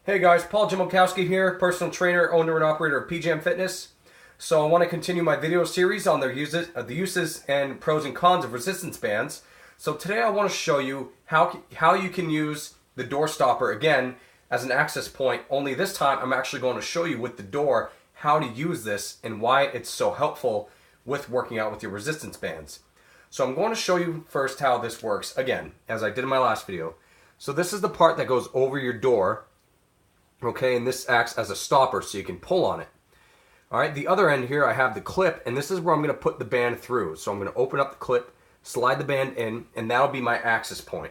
Hey guys, Paul Jimokowski here, personal trainer, owner and operator of PJM Fitness. So I want to continue my video series on the uses and pros and cons of resistance bands. So today I want to show you how you can use the door stopper again as an access point, only this time I'm actually going to show you with the door how to use this and why it's so helpful with working out with your resistance bands. So I'm going to show you first how this works, again, as I did in my last video. So this is the part that goes over your door. Okay, and this acts as a stopper so you can pull on it. Alright, the other end here I have the clip, and this is where I'm going to put the band through. So I'm going to open up the clip, slide the band in, and that'll be my access point.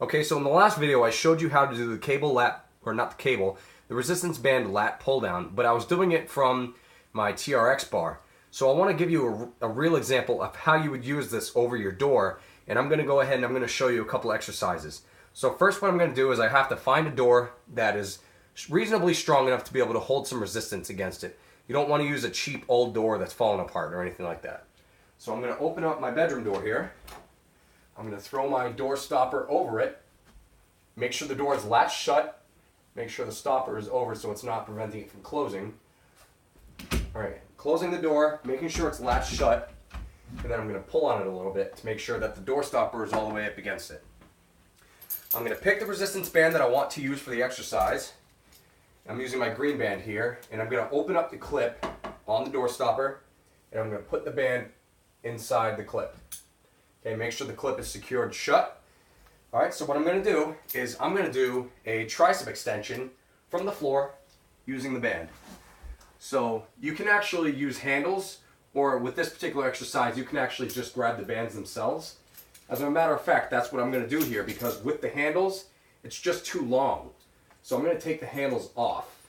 Okay, so in the last video I showed you how to do the cable lat, or not the cable, the resistance band lat pull down, but I was doing it from my TRX bar. So I want to give you a real example of how you would use this over your door, and I'm going to go ahead and I'm going to show you a couple exercises. So first what I'm going to do is I have to find a door that is reasonably strong enough to be able to hold some resistance against it. You don't want to use a cheap old door that's falling apart or anything like that. So I'm going to open up my bedroom door here. I'm going to throw my door stopper over it. Make sure the door is latched shut. Make sure the stopper is over so it's not preventing it from closing. Alright, closing the door, making sure it's latched shut, and then I'm going to pull on it a little bit to make sure that the door stopper is all the way up against it. I'm going to pick the resistance band that I want to use for the exercise. I'm using my green band here, and I'm going to open up the clip on the door stopper, and I'm going to put the band inside the clip. Okay, make sure the clip is secured shut. Alright, so what I'm going to do is I'm going to do a tricep extension from the floor using the band. So you can actually use handles, or with this particular exercise you can actually just grab the bands themselves. As a matter of fact, that's what I'm going to do here, because with the handles it's just too long. So I'm going to take the handles off,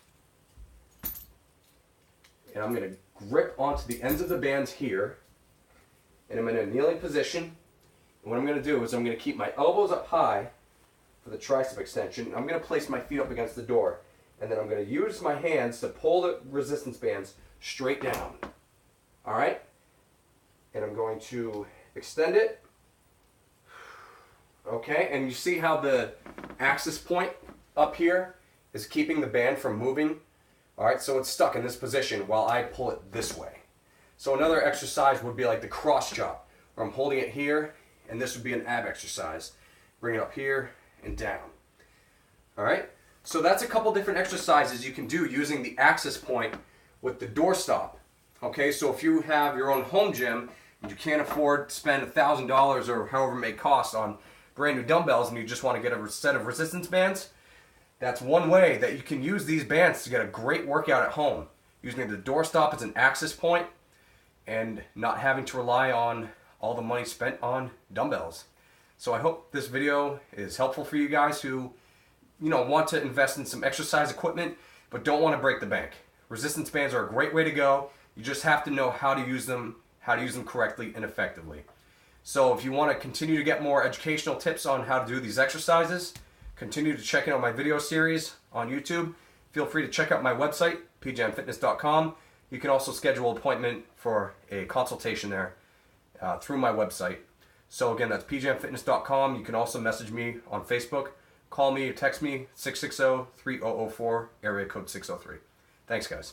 and I'm going to grip onto the ends of the bands here, and I'm in a kneeling position. And what I'm going to do is I'm going to keep my elbows up high for the tricep extension. I'm going to place my feet up against the door, and then I'm going to use my hands to pull the resistance bands straight down. Alright? And I'm going to extend it. Okay, and you see how the access point up here is keeping the band from moving. Alright, so it's stuck in this position while I pull it this way. So another exercise would be like the cross chop, where I'm holding it here, and this would be an ab exercise. Bring it up here and down. Alright, so that's a couple different exercises you can do using the access point with the door stop. Okay, so if you have your own home gym and you can't afford to spend $1,000 or however it may cost on brand new dumbbells, and you just want to get a set of resistance bands, that's one way that you can use these bands to get a great workout at home, using the door stop as an access point and not having to rely on all the money spent on dumbbells. So I hope this video is helpful for you guys who want to invest in some exercise equipment but don't want to break the bank. Resistance bands are a great way to go. You just have to know how to use them correctly and effectively. So if you want to continue to get more educational tips on how to do these exercises, continue to check out my video series on YouTube. Feel free to check out my website, pjmfitness.com. You can also schedule an appointment for a consultation there through my website. So again, that's pjmfitness.com. You can also message me on Facebook. Call me or text me, 660-3004, area code 603. Thanks, guys.